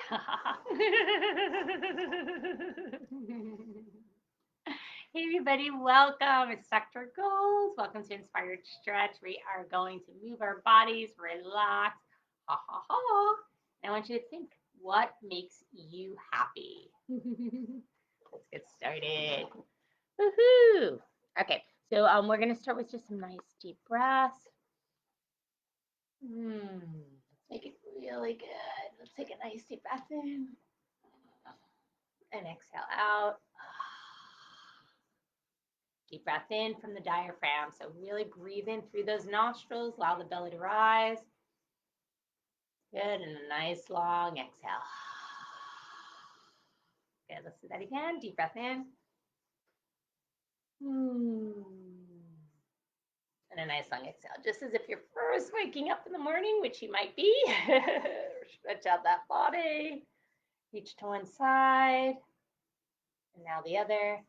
Hey everybody, welcome. It's Dr. Gold. Welcome to Inspired Stretch. We are going to move our bodies, relax. Ha ha ha. And I want you to think, what makes you happy? Let's get started. Woohoo! Okay, so we're going to start with just some nice deep breaths. Let's make it really good. Let's take a nice deep breath in and exhale out. Deep breath in from the diaphragm. So really breathe in through those nostrils. Allow the belly to rise. Good. And a nice long exhale. Good. Let's do that again. Deep breath in. And a nice long exhale. Just as if you're first waking up in the morning, which you might be. Stretch out that body. Reach to one side. And now the other.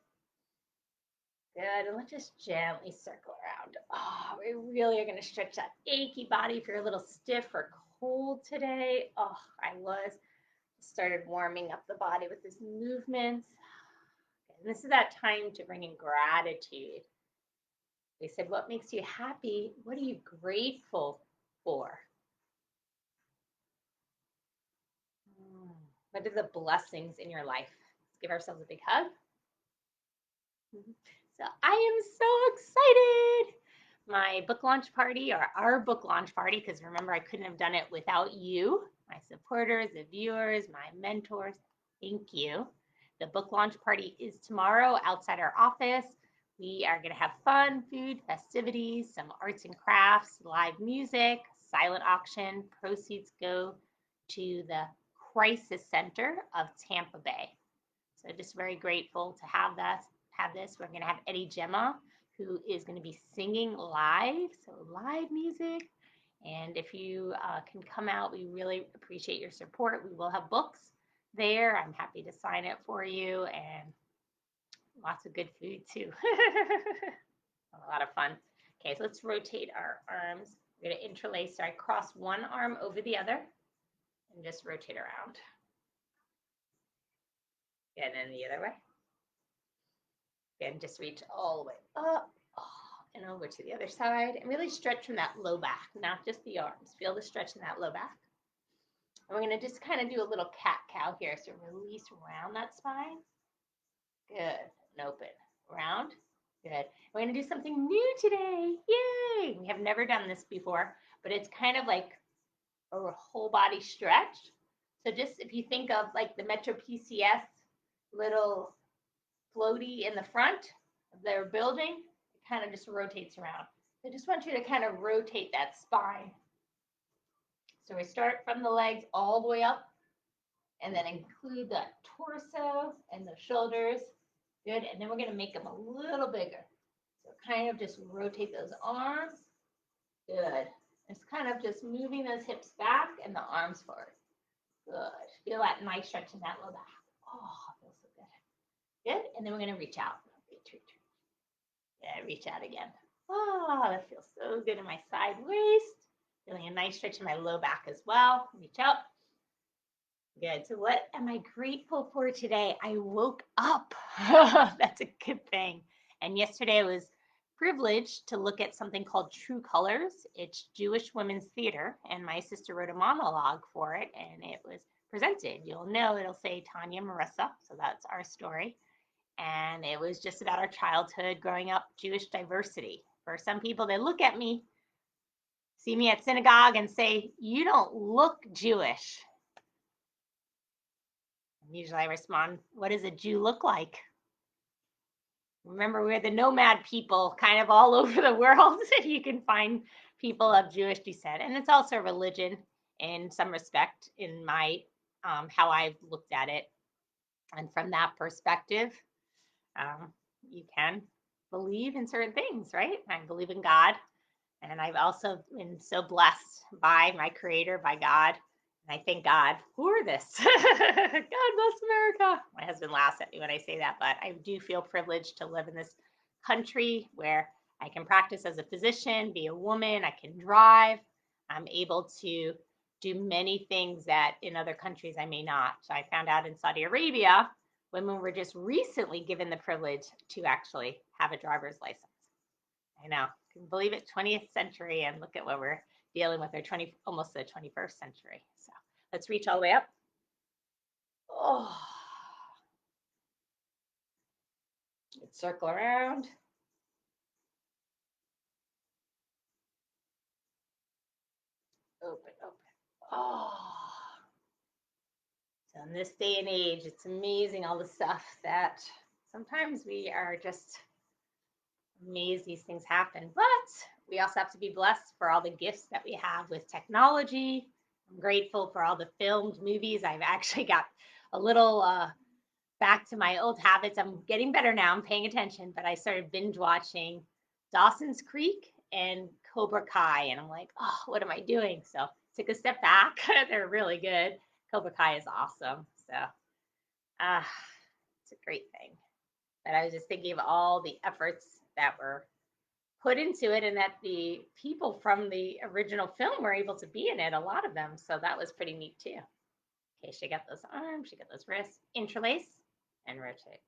Good, and let's just gently circle around. Oh, we really are going to stretch that achy body if you're a little stiff or cold today. Oh, I was. Started warming up the body with this movement. And this is that time to bring in gratitude. We said, what makes you happy? What are you grateful for? What are the blessings in your life? Let's give ourselves a big hug. So I am so excited. My book launch party, or our book launch party, because remember, I couldn't have done it without you, my supporters, the viewers, my mentors. Thank you. The book launch party is tomorrow outside our office. We are going to have fun, food, festivities, some arts and crafts, live music, silent auction. Proceeds go to the Crisis Center of Tampa Bay. So just very grateful to have this. We're going to have Eddie Gemma, who is going to be singing live, so live music. And if you can come out, we really appreciate your support. We will have books there. I'm happy to sign it for you, and lots of good food too. A lot of fun. Okay, so let's rotate our arms. We're going to interlace. So I cross one arm over the other and just rotate around. And then the other way. And just reach all the way up and over to the other side, and really stretch from that low back, not just the arms. Feel the stretch in that low back. And we're going to just kind of do a little cat-cow here. So release around that spine. Good. And open. Round. Good. We're going to do something new today. Yay! We have never done this before, but it's kind of like a whole body stretch. So just if you think of like the Metro PCS little floaty in the front of their building, it kind of just rotates around. So I just want you to kind of rotate that spine. So we start from the legs all the way up, and then include the torso and the shoulders. Good. And then we're going to make them a little bigger. So kind of just rotate those arms. Good. It's kind of just moving those hips back and the arms forward. Good. Feel that nice stretch in that low back. Oh, feels so good. Good. And then we're going to reach out. Reach. Yeah, reach out again. Oh, that feels so good in my side waist. Feeling a nice stretch in my low back as well. Reach out. Good. So what am I grateful for today? I woke up. That's a good thing. And yesterday I was privileged to look at something called True Colors. It's Jewish women's theater, and my sister wrote a monologue for it, and it was presented. You'll know it'll say Tanya Marissa, so that's our story. And it was just about our childhood growing up, Jewish diversity. For some people, they look at me, see me at synagogue, and say, "You don't look Jewish." Usually I respond, what does a Jew look like? Remember, we're the nomad people kind of all over the world. You can find people of Jewish descent. And it's also a religion in some respect in my, how I've looked at it. And from that perspective, you can believe in certain things, right? I believe in God. And I've also been so blessed by my creator, by God. And I thank God for this. God bless America. My husband laughs at me when I say that, but I do feel privileged to live in this country where I can practice as a physician, be a woman, I can drive. I'm able to do many things that in other countries I may not. So I found out in Saudi Arabia, women were just recently given the privilege to actually have a driver's license. I know, can you believe it? 20th century, and look at what we're dealing with, almost the 21st century. So let's reach all the way up. Oh, let's circle around. Open, open. Oh. So in this day and age, it's amazing all the stuff that sometimes we are just amazed these things happen. But we also have to be blessed for all the gifts that we have with technology. I'm grateful for all the filmed movies. I've actually got a little back to my old habits. I'm getting better now. I'm paying attention, but I started binge watching Dawson's Creek and Cobra Kai, and I'm like, oh, what am I doing? So took a step back. They're really good. Cobra Kai is awesome. So it's a great thing. But I was just thinking of all the efforts that were put into it and that the people from the original film were able to be in it, a lot of them. So that was pretty neat too. Okay, she got those arms, she got those wrists, interlace and rotate.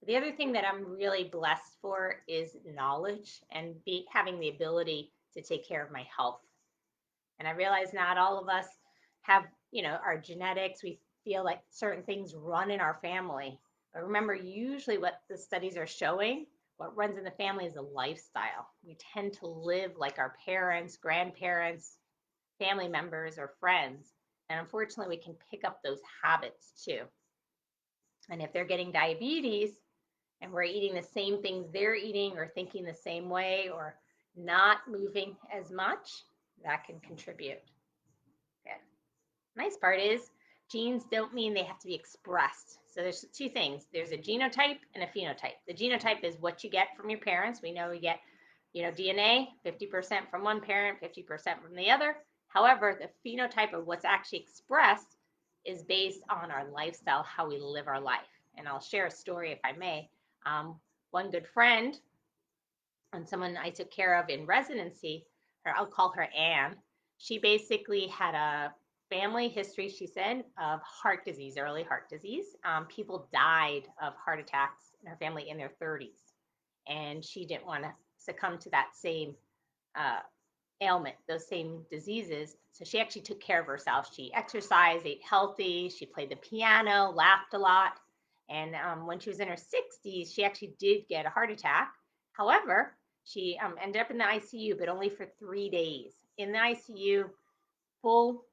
The other thing that I'm really blessed for is knowledge and having the ability to take care of my health. And I realize not all of us have, our genetics. We feel like certain things run in our family. But remember, usually what the studies are showing, what runs in the family is a lifestyle. We tend to live like our parents, grandparents, family members, or friends. And unfortunately, we can pick up those habits too. And if they're getting diabetes and we're eating the same things they're eating or thinking the same way or not moving as much, that can contribute. Okay. Nice part is genes don't mean they have to be expressed. So there's two things. There's a genotype and a phenotype. The genotype is what you get from your parents. We know we get, DNA, 50% from one parent, 50% from the other. However, the phenotype of what's actually expressed is based on our lifestyle, how we live our life. And I'll share a story if I may. One good friend and someone I took care of in residency, or I'll call her Anne, she basically had a family history, she said, of heart disease, early heart disease. People died of heart attacks in her family in their 30s. And she didn't want to succumb to that same ailment, those same diseases. So she actually took care of herself. She exercised, ate healthy, she played the piano, laughed a lot. And when she was in her 60s, she actually did get a heart attack. However, she ended up in the ICU, but only for 3 days. In the ICU, full,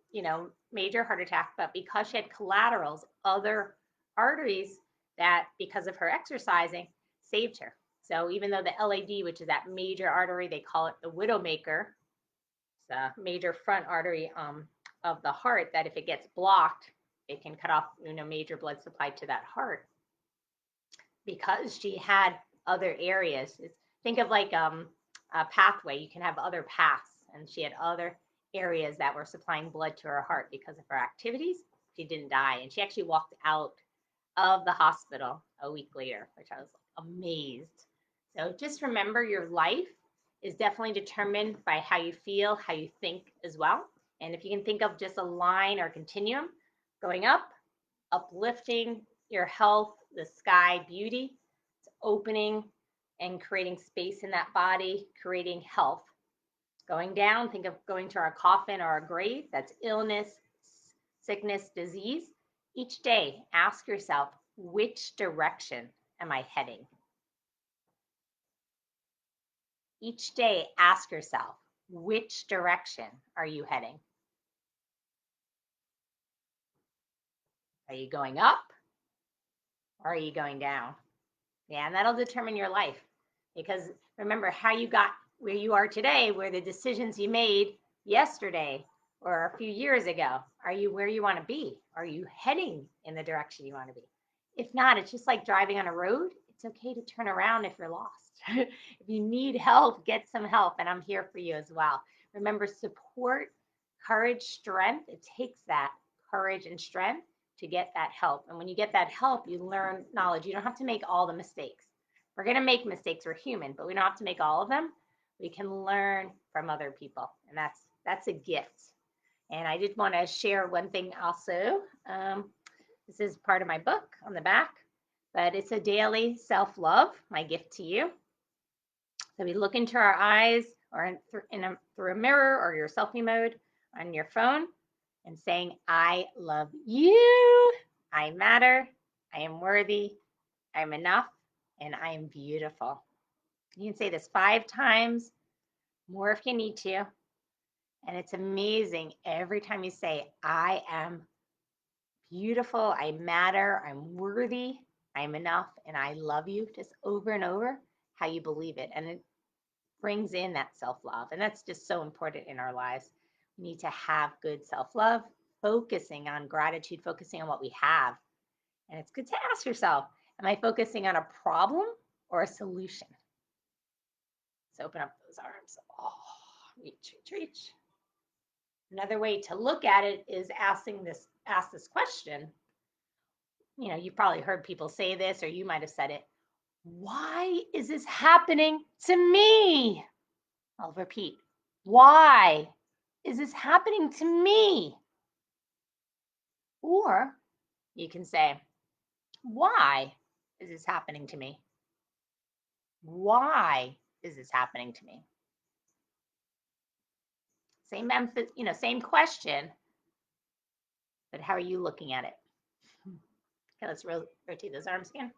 major heart attack, but because she had collaterals, other arteries that, because of her exercising, saved her. So even though the LAD, which is that major artery, they call it the widowmaker, it's a major front artery of the heart, that if it gets blocked, it can cut off, major blood supply to that heart. Because she had other areas, think of like a pathway. You can have other paths, and she had other areas that were supplying blood to her heart because of her activities. She didn't die, and she actually walked out of the hospital a week later, which I was amazed. So just remember, your life is definitely determined by how you feel, how you think as well. And if you can think of just a line or continuum going up, uplifting your health, the sky, beauty, it's opening and creating space in that body, creating health. Going down, think of going to our coffin or a grave. That's illness, sickness, disease. Each day, ask yourself, which direction am I heading? Each day, ask yourself, which direction are you heading? Are you going up or are you going down? Yeah, and that'll determine your life. Because remember, how you got where you are today were the decisions you made yesterday or a few years ago. Are you where you want to be? Are you heading in the direction you want to be? If not, it's just like driving on a road. It's okay to turn around if you're lost. If you need help, get some help, and I'm here for you as well. Remember, support, courage, strength. It takes that courage and strength to get that help. And when you get that help, you learn knowledge. You don't have to make all the mistakes. We're going to make mistakes. We're human, but we don't have to make all of them. We can learn from other people, and that's a gift. And I did want to share one thing also. This is part of my book on the back, but it's a daily self-love, my gift to you. So we look into our eyes or through a mirror or your selfie mode on your phone and saying, I love you, I matter, I am worthy, I'm enough, and I am beautiful. You can say this 5 times, more if you need to. And it's amazing every time you say, I am beautiful, I matter, I'm worthy, I'm enough, and I love you, just over and over, how you believe it. And it brings in that self-love. And that's just so important in our lives. We need to have good self-love, focusing on gratitude, focusing on what we have. And it's good to ask yourself, am I focusing on a problem or a solution? So open up those arms. Oh, reach, reach, reach. Another way to look at it is ask this question. You know, you've probably heard people say this, or you might have said it. Why is this happening to me? I'll repeat. Why is this happening to me? Or you can say, why is this happening to me? Why is this happening to me? Same emphasis, same question, but how are you looking at it? Okay, let's rotate those arms again.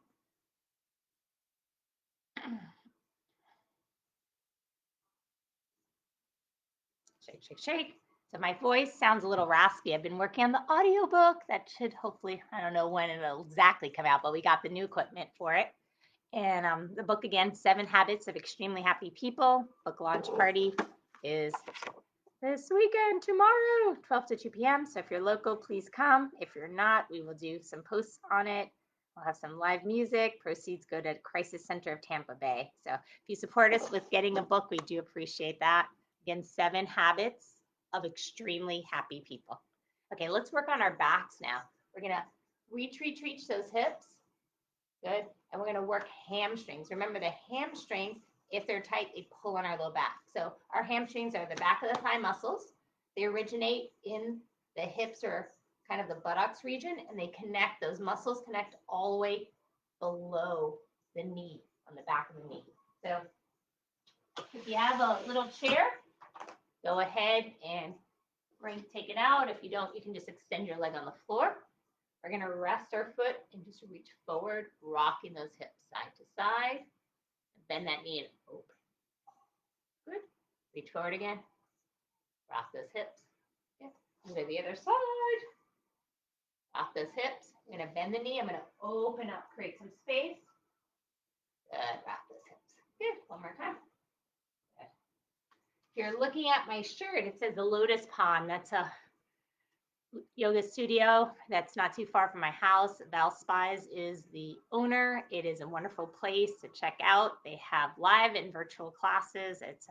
Shake, shake, shake. So my voice sounds a little raspy. I've been working on the audiobook. That should hopefully, I don't know when it'll exactly come out, but we got the new equipment for it. And the book again, 7 Habits of Extremely Happy People. Book launch party is this weekend, tomorrow, 12 to 2 p.m. So if you're local, please come. If you're not, we will do some posts on it. We'll have some live music. Proceeds go to Crisis Center of Tampa Bay. So if you support us with getting a book, we do appreciate that. Again, 7 Habits of Extremely Happy People. Okay, let's work on our backs now. We're going to reach those hips. Good. And we're going to work hamstrings. Remember, the hamstrings, if they're tight, they pull on our low back. So our hamstrings are the back of the thigh muscles. They originate in the hips or kind of the buttocks region, and they connect, those muscles connect all the way below the knee, on the back of the knee. So if you have a little chair, go ahead and take it out. If you don't, you can just extend your leg on the floor. We're going to rest our foot and just reach forward, rocking those hips side to side. Bend that knee and open. Good. Reach forward again. Rock those hips. Good. Move to the other side. Rock those hips. I'm going to bend the knee. I'm going to open up, create some space. Good. Rock those hips. Good. One more time. Good. If you're looking at my shirt, it says the Lotus Pond. That's a yoga studio that's not too far from my house. Val Spies is the owner. It is a wonderful place to check out. They have live and virtual classes. It's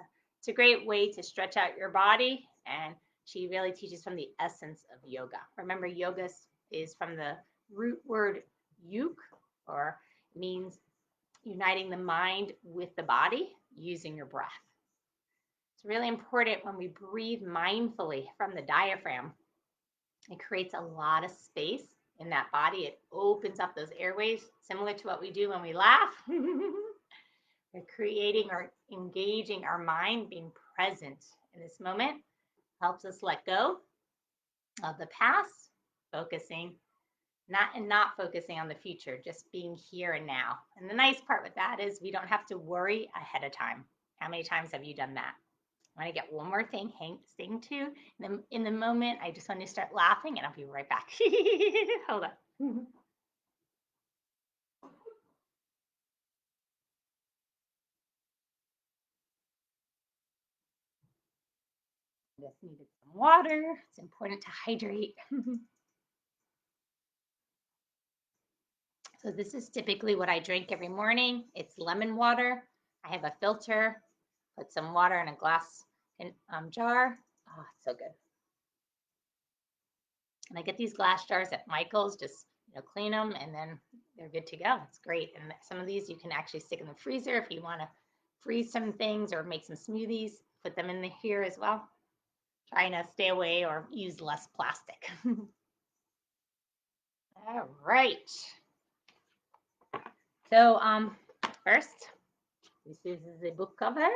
a great way to stretch out your body, and she really teaches from the essence of yoga. Remember, yoga is from the root word yuk, or means uniting the mind with the body using your breath. It's really important when we breathe mindfully from the diaphragm. It creates a lot of space in that body. It opens up those airways, similar to what we do when we laugh. We're creating or engaging our mind, being present in this moment, helps us let go of the past, not focusing on the future, just being here and now. And the nice part with that is we don't have to worry ahead of time. How many times have you done that? I want to get one more thing, staying tuned. In the moment, I just want to start laughing, and I'll be right back. Hold on. Just needed some water. It's important to hydrate. So this is typically what I drink every morning. It's lemon water. I have a filter. Put some water in a glass jar. Oh, it's so good. And I get these glass jars at Michael's, just clean them, and then they're good to go. It's great. And some of these you can actually stick in the freezer if you want to freeze some things or make some smoothies. Put them in here as well. Trying to stay away or use less plastic. All right. So first, this is the book cover.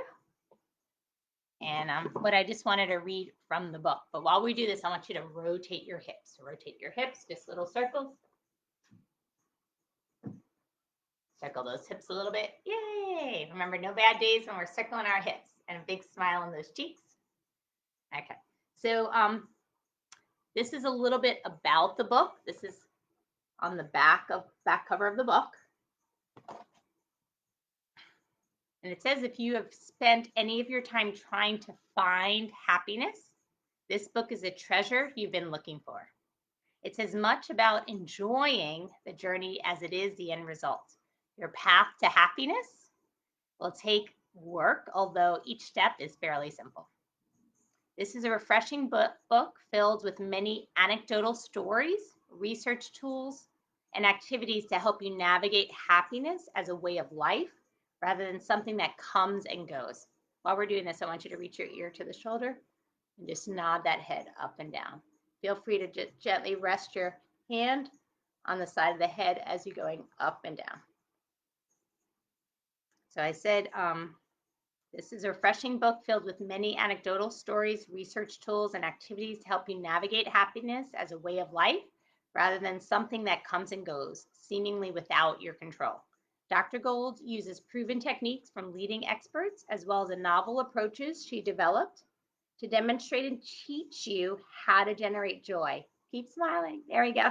And what I just wanted to read from the book. But while we do this, I want you to rotate your hips. So rotate your hips, just little circles. Circle those hips a little bit. Yay! Remember, no bad days when we're circling our hips. And a big smile on those cheeks. Okay. So this is a little bit about the book. This is on the back cover of the book. And it says, if you have spent any of your time trying to find happiness, this book is a treasure you've been looking for. It's as much about enjoying the journey as it is the end result. Your path to happiness will take work, although each step is fairly simple. This is a refreshing book filled with many anecdotal stories, research tools, and activities to help you navigate happiness as a way of life rather than something that comes and goes. While we're doing this, I want you to reach your ear to the shoulder and just nod that head up and down. Feel free to just gently rest your hand on the side of the head as you're going up and down. So I said, this is a refreshing book filled with many anecdotal stories, research tools, and activities to help you navigate happiness as a way of life rather than something that comes and goes, seemingly without your control. Dr. Gold uses proven techniques from leading experts as well as the novel approaches she developed to demonstrate and teach you how to generate joy. Keep smiling. There we go.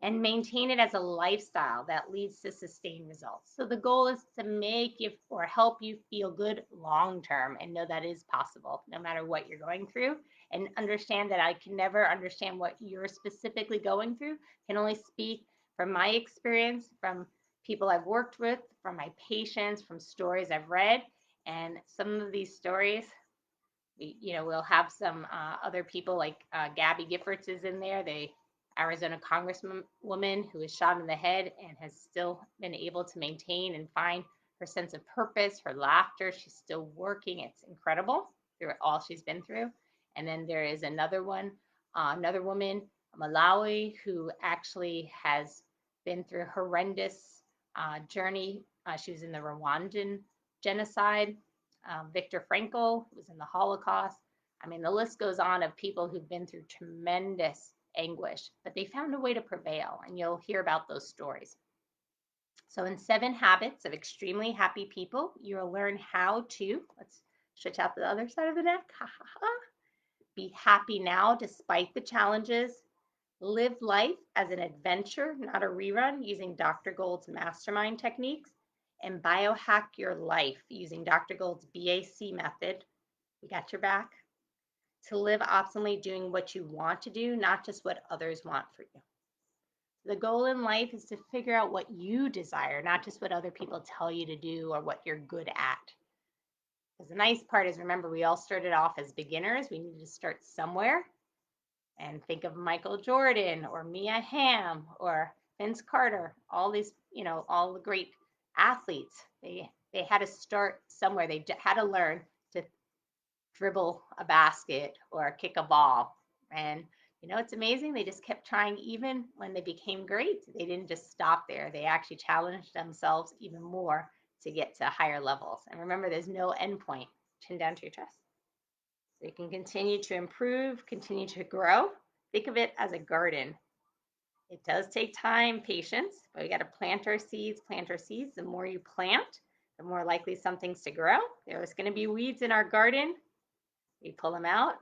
And maintain it as a lifestyle that leads to sustained results. So the goal is to make you or help you feel good long term and know that is possible no matter what you're going through, and understand that I can never understand what you're specifically going through. I can only speak from my experience, from people I've worked with, from my patients, from stories I've read. And some of these stories, we'll have some other people like Gabby Giffords is in there. Arizona Congresswoman who was shot in the head and has still been able to maintain and find her sense of purpose, her laughter. She's still working. It's incredible through all she's been through. And then there is another woman, Malawi, who actually has been through a horrendous journey. She was in the Rwandan genocide. Viktor Frankl was in the Holocaust. I mean, the list goes on of people who've been through tremendous anguish, but they found a way to prevail, and you'll hear about those stories. So in 7 Habits of Extremely Happy People, you'll learn how to, let's switch out the other side of the neck, be happy now despite the challenges, live life as an adventure, not a rerun, using Dr. Gold's mastermind techniques, and biohack your life using Dr. Gold's BAC method. We got your back. To live optimally doing what you want to do, not just what others want for you. The goal in life is to figure out what you desire, not just what other people tell you to do or what you're good at. Because the nice part is, remember, we all started off as beginners. We need to start somewhere. And think of Michael Jordan or Mia Hamm or Vince Carter, all these, all the great athletes. They had to start somewhere. They had to learn to dribble a basket or kick a ball. And it's amazing. They just kept trying even when they became great. They didn't just stop there. They actually challenged themselves even more to get to higher levels. And remember, there's no end point. Chin down to your chest. So you can continue to improve, continue to grow. Think of it as a garden. It does take time, patience, but we got to plant our seeds. The more you plant, the more likely something's to grow. There's going to be weeds in our garden. We pull them out,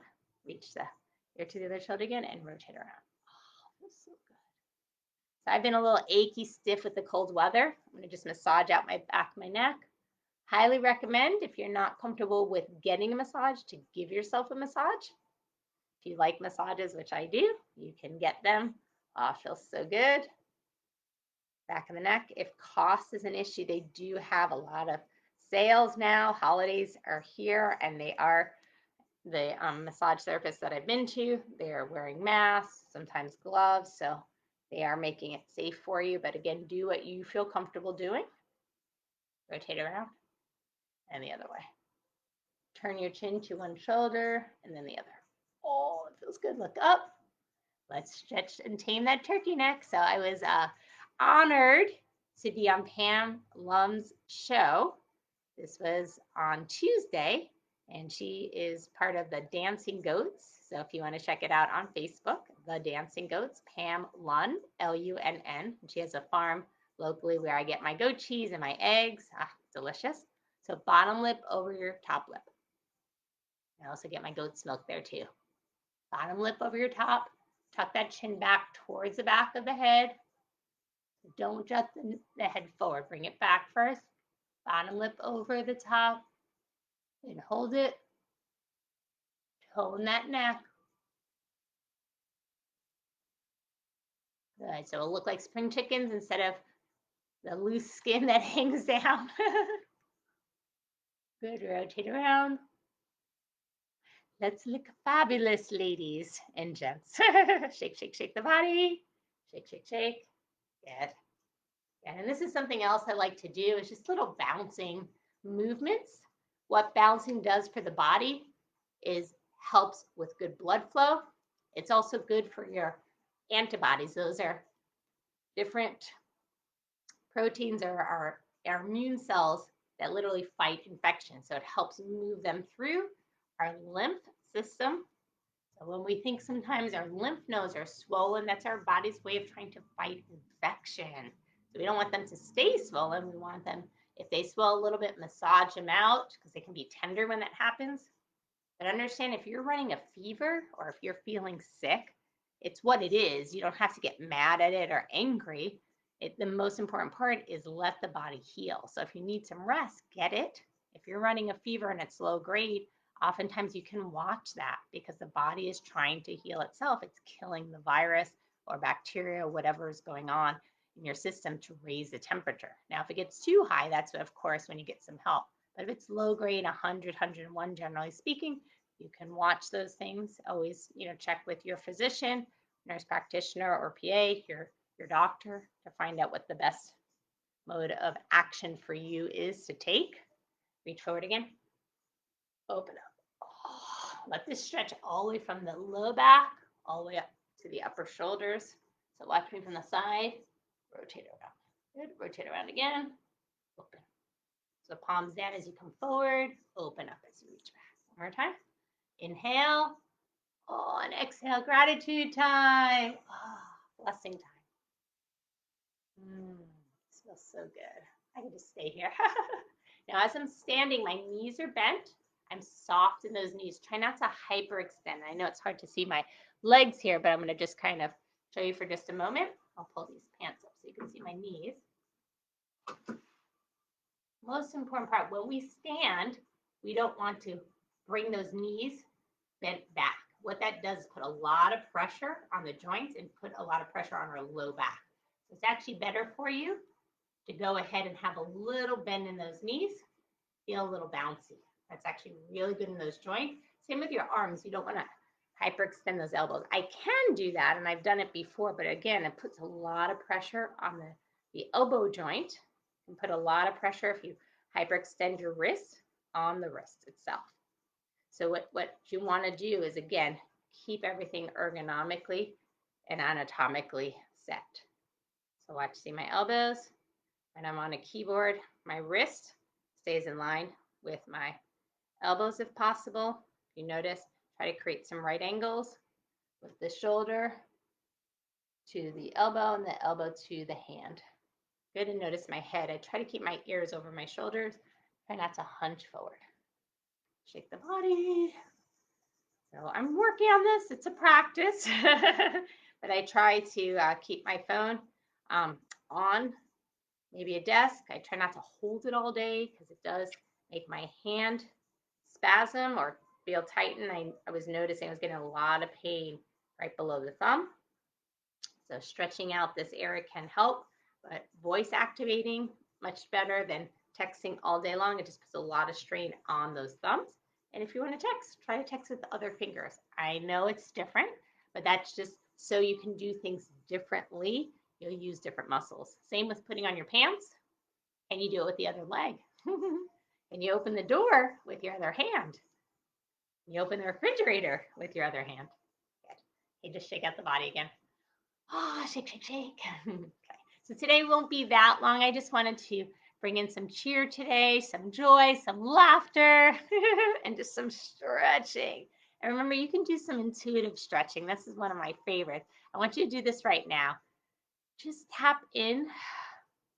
reach the ear to the other shoulder again, and rotate around. Oh, feels so good. So I've been a little achy, stiff with the cold weather. I'm going to just massage out my back of my neck. Highly recommend, if you're not comfortable with getting a massage, to give yourself a massage. If you like massages, which I do, you can get them. Oh, feels so good. Back of the neck. If cost is an issue, they do have a lot of sales now. Holidays are here, and they are the massage therapists that I've been to, they're wearing masks, sometimes gloves, so they are making it safe for you. But again, do what you feel comfortable doing. Rotate around and the other way. turn your chin to one shoulder and then the other. Oh, it feels good. Look up. Let's stretch and tame that turkey neck. So I was honored to be on Pam Lum's show. This was on Tuesday, and she is part of the Dancing Goats. So if you want to check it out on Facebook, the Dancing Goats, Pam Lunn, Lunn. She has a farm locally where I get my goat cheese and my eggs. Delicious. So bottom lip over your top lip. I also get my goat's milk there too. Bottom lip over your top. Tuck that chin back towards the back of the head. Don't jut the head forward. Bring it back first. Bottom lip over the top. And hold it. Tone that neck. Good. So it'll look like spring chickens instead of the loose skin that hangs down. Good. Rotate around. Let's look fabulous, ladies and gents. Shake, shake, shake the body. Shake, shake, shake. Good. And this is something else I like to do is just little bouncing movements. What bouncing does for the body is helps with good blood flow. It's also good for your antibodies. Those are different proteins or our immune cells that literally fight infection. So it helps move them through our lymph system. So when we think sometimes our lymph nodes are swollen, that's our body's way of trying to fight infection. So we don't want them to stay swollen. We want them, if they swell a little bit, massage them out because they can be tender when that happens. But understand if you're running a fever or if you're feeling sick, it's what it is. You don't have to get mad at it or angry. The most important part is let the body heal. So if you need some rest, get it. If you're running a fever and it's low grade, oftentimes you can watch that because the body is trying to heal itself. It's killing the virus or bacteria, whatever is going on in your system to raise the temperature. Now, if it gets too high, that's of course when you get some help. But if it's low grade, 100, 101, generally speaking, you can watch those things. Always, check with your physician, nurse practitioner, or PA, your doctor to find out what the best mode of action for you is to take. Reach forward again. Open up. Let this stretch all the way from the low back all the way up to the upper shoulders. So watch me from the side. Rotate around. Good. Rotate around again. Open. So palms down as you come forward. Open up as you reach back. One more time. Inhale. Oh, and exhale. Gratitude time. Blessing time. This feels so good. I can just stay here. Now, as I'm standing, my knees are bent. I'm soft in those knees. Try not to hyperextend. I know it's hard to see my legs here, but I'm going to just kind of show you for just a moment. I'll pull these pants up so you can see my knees. Most important part, when we stand, we don't want to bring those knees bent back. What that does is put a lot of pressure on the joints and put a lot of pressure on our low back. So it's actually better for you to go ahead and have a little bend in those knees, feel a little bouncy. That's actually really good in those joints. Same with your arms. You don't want to hyperextend those elbows. I can do that, and I've done it before, but again, it puts a lot of pressure on the elbow joint. You can put a lot of pressure if you hyperextend your wrist on the wrist itself. So what you want to do is, again, keep everything ergonomically and anatomically set. So watch, see my elbows, and I'm on a keyboard. My wrist stays in line with my elbows if possible. If you notice, try to create some right angles with the shoulder to the elbow and the elbow to the hand. Good, and notice my head. I try to keep my ears over my shoulders. Try not to hunch forward. Shake the body. So I'm working on this. It's a practice, but I try to keep my phone on maybe a desk. I try not to hold it all day because it does make my hand spasm or feel tighten. I was noticing I was getting a lot of pain right below the thumb. So stretching out this area can help, but voice activating, much better than texting all day long. It just puts a lot of strain on those thumbs. And if you want to text, try to text with the other fingers. I know it's different, but that's just so you can do things differently. You'll use different muscles. Same with putting on your pants. And you do it with the other leg. And you open the door with your other hand. You open the refrigerator with your other hand. Good. Okay, just shake out the body again. Ah, shake, shake, shake. Okay. So today won't be that long. I just wanted to bring in some cheer today, some joy, some laughter, and just some stretching. And remember, you can do some intuitive stretching. This is one of my favorites. I want you to do this right now. Just tap in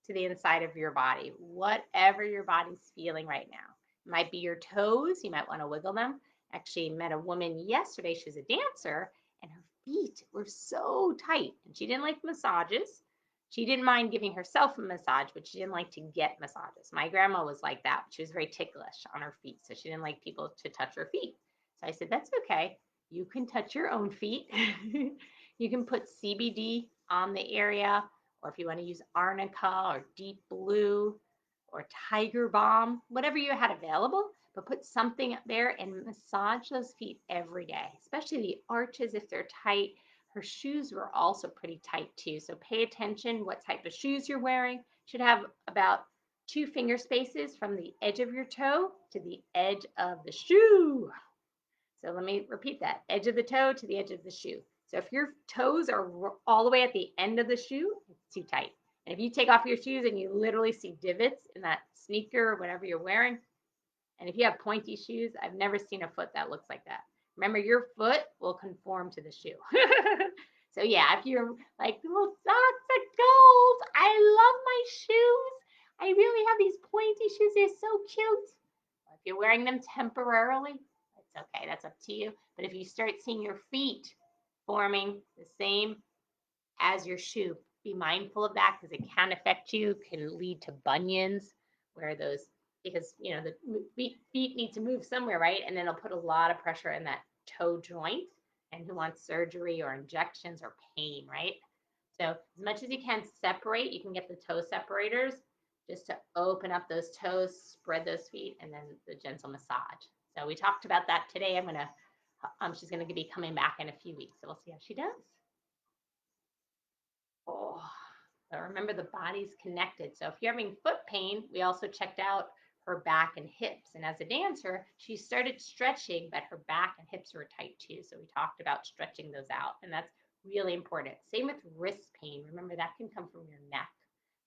to the inside of your body, whatever your body's feeling right now. It might be your toes. You might want to wiggle them. Actually, met a woman yesterday. She's a dancer, and her feet were so tight, and she didn't like massages. She didn't mind giving herself a massage, but she didn't like to get massages. My grandma was like that. She was very ticklish on her feet, so she didn't like people to touch her feet. So I said, that's okay. You can touch your own feet. You can put CBD on the area, or if you want to use arnica or deep blue or tiger balm, whatever you had available, but put something up there and massage those feet every day, especially the arches if they're tight. Her shoes were also pretty tight too, so pay attention what type of shoes you're wearing. Should have about 2 finger spaces from the edge of your toe to the edge of the shoe. So let me repeat that, edge of the toe to the edge of the shoe. So if your toes are all the way at the end of the shoe, it's too tight. And if you take off your shoes and you literally see divots in that sneaker or whatever you're wearing, and if you have pointy shoes, I've never seen a foot that looks like that. Remember, your foot will conform to the shoe. So yeah, if you're like, well, socks are gold. I love my shoes. I really have these pointy shoes. They're so cute. If you're wearing them temporarily, it's okay. That's up to you. But if you start seeing your feet forming the same as your shoe, be mindful of that because it can affect you, can lead to bunions, where those, because the feet need to move somewhere, right? And then it'll put a lot of pressure in that toe joint. And who wants surgery or injections or pain, right? So as much as you can separate, you can get the toe separators just to open up those toes, spread those feet, and then the gentle massage. So we talked about that today. She's gonna be coming back in a few weeks, so we'll see how she does. Oh, so remember the body's connected. So if you're having foot pain, we also checked out her back and hips. And as a dancer, she started stretching, but her back and hips were tight too. So we talked about stretching those out, and that's really important. Same with wrist pain. Remember, that can come from your neck.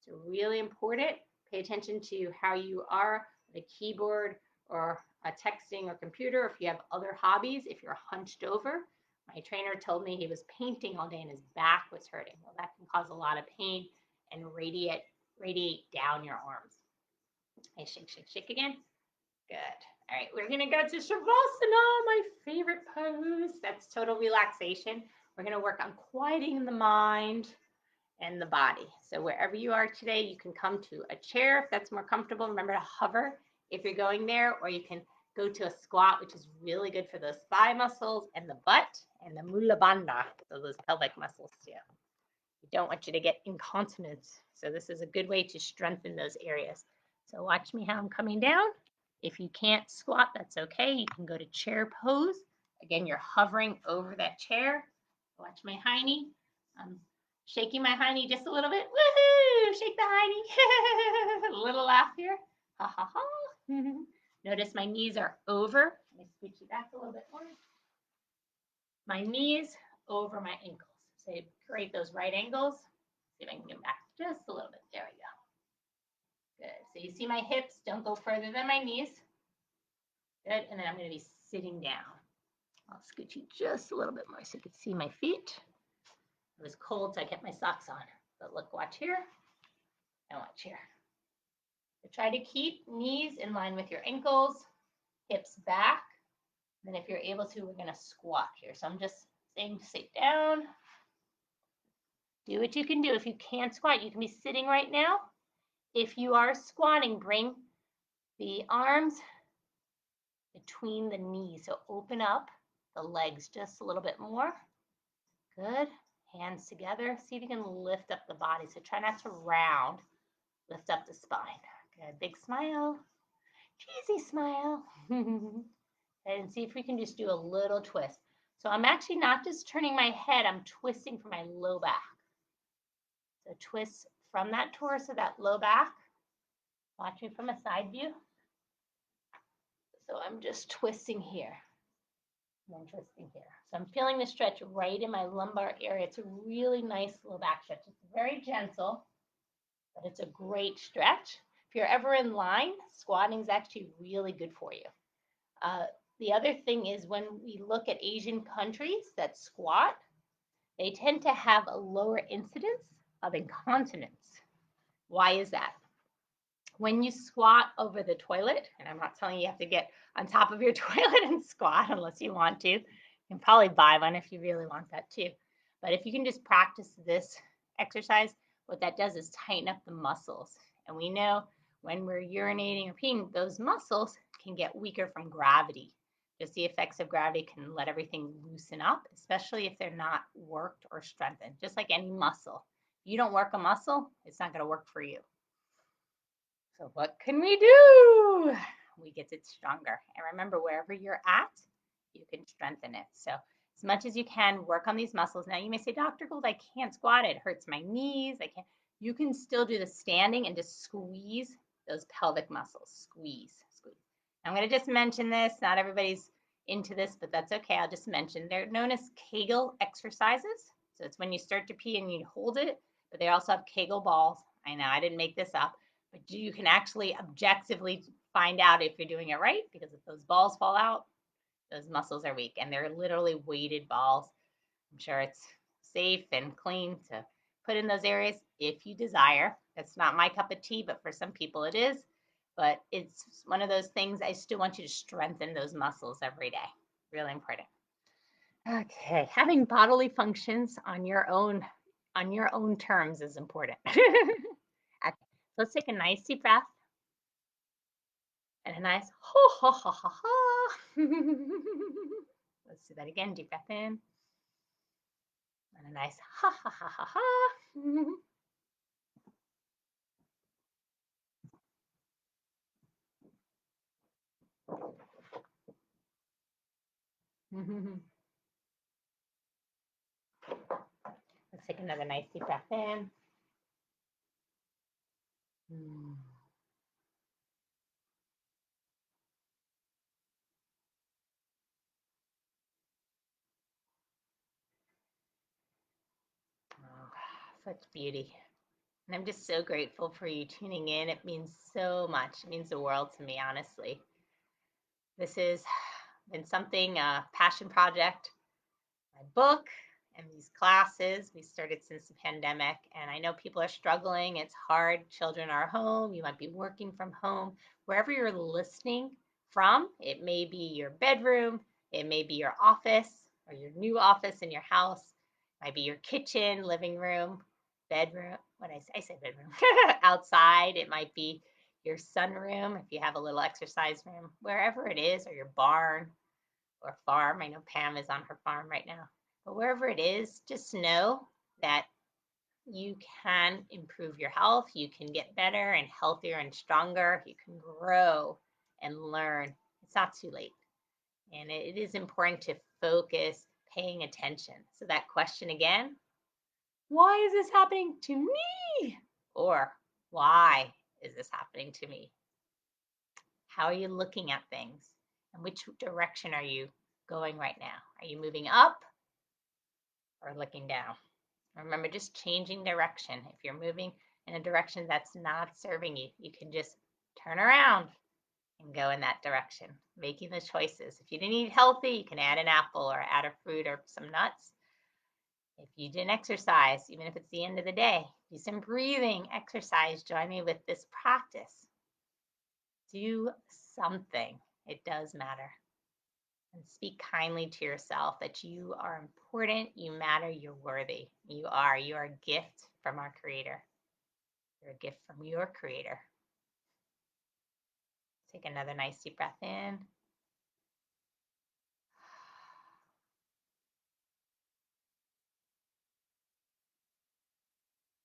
So really important. Pay attention to how you are with a keyboard or a texting or computer. If you have other hobbies, if you're hunched over, my trainer told me he was painting all day and his back was hurting. Well, that can cause a lot of pain and radiate down your arms. Okay, shake, shake, shake again. Good. All right, we're gonna go to Shavasana, my favorite pose. That's total relaxation. We're gonna work on quieting the mind and the body. So wherever you are today, you can come to a chair if that's more comfortable. Remember to hover if you're going there, or you can go to a squat, which is really good for those thigh muscles and the butt and the mula bandha, so those pelvic muscles too. We don't want you to get incontinence, so this is a good way to strengthen those areas. So watch me how I'm coming down. If you can't squat, that's okay. You can go to chair pose. Again, you're hovering over that chair. Watch my hiney. I'm shaking my hiney just a little bit. Woohoo! Shake the hiney. A little laugh here. Ha ha ha. Notice my knees are over. Let me scooch you back a little bit more. My knees over my ankles. So you create those right angles. See if I can get back just a little bit. There we go. Good. So you see my hips don't go further than my knees. Good. And then I'm going to be sitting down. I'll scooch you just a little bit more so you can see my feet. It was cold, so I kept my socks on. But look, watch here and watch here. So try to keep knees in line with your ankles, hips back. Then if you're able to, we're going to squat here. So I'm just saying to sit down. Do what you can do. If you can't squat, you can be sitting right now. If you are squatting, bring the arms between the knees. So open up the legs just a little bit more. Good. Hands together. See if you can lift up the body. So try not to round. Lift up the spine. Good. Big smile. Cheesy smile. And see if we can just do a little twist. So I'm actually not just turning my head, I'm twisting from my low back. So twist from that torso, that low back. Watch me from a side view. So I'm just twisting here. Interesting here. So I'm feeling the stretch right in my lumbar area. It's a really nice low back stretch. It's very gentle, but it's a great stretch. If you're ever in line, squatting is actually really good for you. The other thing is when we look at Asian countries that squat, they tend to have a lower incidence of incontinence. Why is that? When you squat over the toilet, and I'm not telling you have to get on top of your toilet and squat unless you want to. You can probably buy one if you really want that too. But if you can just practice this exercise, what that does is tighten up the muscles. And we know when we're urinating or peeing, those muscles can get weaker from gravity. Just the effects of gravity can let everything loosen up, especially if they're not worked or strengthened, just like any muscle. If you don't work a muscle, it's not going to work for you. So what can we do? We get it stronger. And remember, wherever you're at, you can strengthen it. So as much as you can, work on these muscles. Now you may say, Dr. Gould, I can't squat. It hurts my knees. I can't. You can still do the standing and just squeeze those pelvic muscles. Squeeze, squeeze. I'm going to just mention this. Not everybody's into this, but that's okay. I'll just mention they're known as Kegel exercises. So it's when you start to pee and you hold it, but they also have Kegel balls. I know I didn't make this up, but you can actually objectively find out if you're doing it right, because if those balls fall out, those muscles are weak, and they're literally weighted balls. I'm sure it's safe and clean to put in those areas if you desire. That's not my cup of tea, but for some people it is. But it's one of those things I still want you to strengthen those muscles every day. Really important. Okay, having bodily functions on your own terms is important. Okay, let's take a nice deep breath and a nice ho ho ho ho ho. Let's do that again. Deep breath in and a nice ha ha ha ha ha. Let's take another nice deep breath in. Oh, such beauty. And I'm just so grateful for you tuning in. It means so much. It means the world to me, honestly. This has been something, a passion project, my book, and these classes we started since the pandemic. And I know people are struggling. It's hard. Children are home. You might be working from home. Wherever you're listening from, it may be your bedroom, it may be your office or your new office in your house, it might be your kitchen, living room, bedroom. What I say bedroom, outside, it might be your sunroom if you have a little exercise room, wherever it is, or your barn or farm. I know Pam is on her farm right now. But wherever it is, just know that you can improve your health. You can get better and healthier and stronger. You can grow and learn. It's not too late. And it is important to focus, paying attention. So that question again, why is this happening to me? Or why is this happening to me? How are you looking at things? And which direction are you going right now? Are you moving up or looking down? Remember, just changing direction. If you're moving in a direction that's not serving you, you can just turn around and go in that direction, making the choices. If you didn't eat healthy, you can add an apple or add a fruit or some nuts. If you didn't exercise, even if it's the end of the day, do some breathing exercise. Join me with this practice. Do something. It does matter. And speak kindly to yourself that you are important, you matter, you're worthy. You are a gift from our Creator. You're a gift from your Creator. Take another nice deep breath in.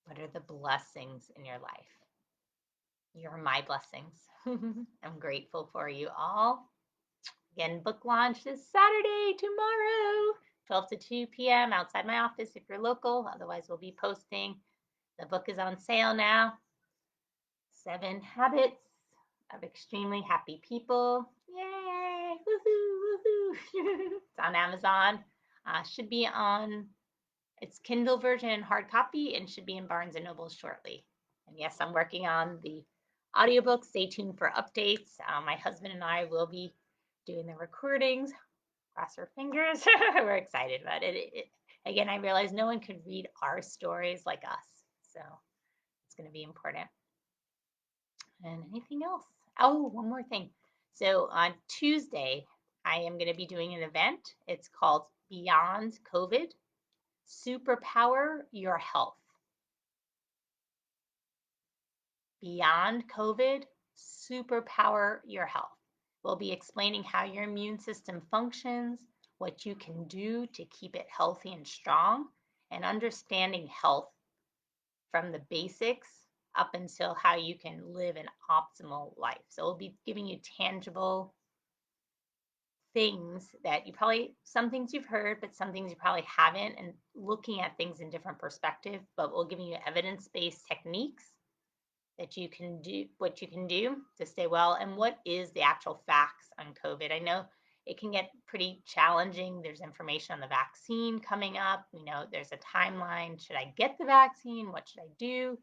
What are the blessings in your life? You're my blessings. I'm grateful for you all. Again, book launch this Saturday, tomorrow, 12 to 2 p.m. outside my office if you're local. Otherwise, we'll be posting. The book is on sale now. 7 Habits of Extremely Happy People. Yay! Woohoo! Woohoo! on Amazon. Should be on its Kindle version and hard copy, and should be in Barnes and Noble shortly. And yes, I'm working on the audiobook. Stay tuned for updates. My husband and I will be doing the recordings. Cross our fingers. We're excited about it. Again, I realize no one could read our stories like us, so it's going to be important. And anything else? Oh, one more thing. So on Tuesday, I am going to be doing an event. It's called Beyond COVID, Superpower Your Health. Beyond COVID, Superpower Your Health. We'll be explaining how your immune system functions, what you can do to keep it healthy and strong, and understanding health from the basics up until how you can live an optimal life. So we'll be giving you tangible things that you probably, some things you've heard, but some things you probably haven't, and looking at things in different perspective, but we'll give you evidence-based techniques that you can do, what you can do to stay well, and what is the actual facts on COVID. I know it can get pretty challenging. There's information on the vaccine coming up. You know, there's a timeline. Should I get the vaccine? What should I do?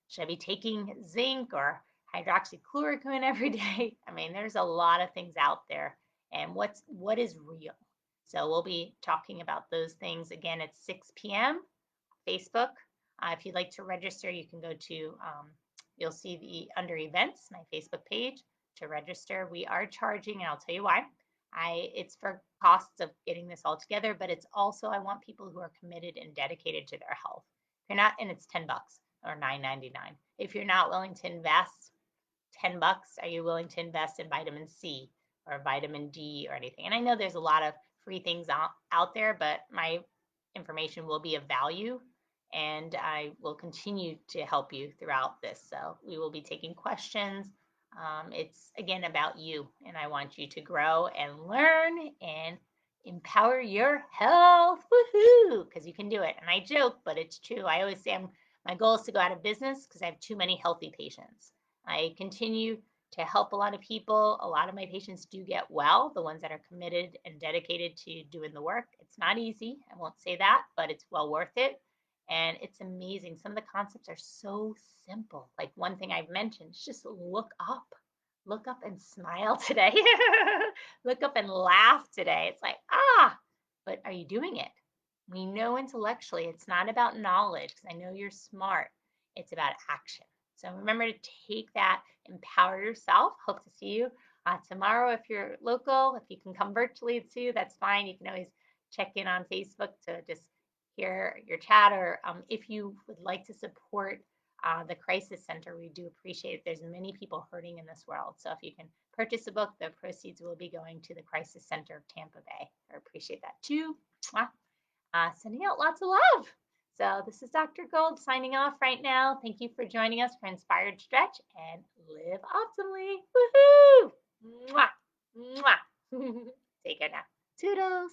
Should I be taking zinc or hydroxychloroquine every day? I mean, there's a lot of things out there, and what is real. So we'll be talking about those things again at 6 p.m. Facebook. If you'd like to register, you can go to, you'll see under events, my Facebook page to register. We are charging, and I'll tell you why. It's for costs of getting this all together, but it's also, I want people who are committed and dedicated to their health. If you're not, and it's $10 or $9.99. If you're not willing to invest $10, are you willing to invest in vitamin C or vitamin D or anything? And I know there's a lot of free things out there, but my information will be of value, and I will continue to help you throughout this. So we will be taking questions. It's again about you, and I want you to grow and learn and empower your health. Woohoo! Because you can do it. And I joke, but it's true. I always say my goal is to go out of business because I have too many healthy patients. I continue to help a lot of people. A lot of my patients do get well, the ones that are committed and dedicated to doing the work. It's not easy, I won't say that, but it's well worth it. And it's amazing. Some of the concepts are so simple. Like one thing I've mentioned is just look up. Look up and smile today. Look up and laugh today. It's like, but are you doing it? We know intellectually it's not about knowledge, because I know you're smart. It's about action. So remember to take that, empower yourself. Hope to see you tomorrow if you're local. If you can come virtually too, that's fine. You can always check in on Facebook to just hear your chat, or if you would like to support the Crisis Center, we do appreciate it. There's many people hurting in this world. So if you can purchase a book, the proceeds will be going to the Crisis Center of Tampa Bay. I appreciate that too. Sending out lots of love. So this is Dr. Gold signing off right now. Thank you for joining us for Inspired Stretch, and live optimally. Woohoo! Mwah! Mwah! Take care now. Toodles.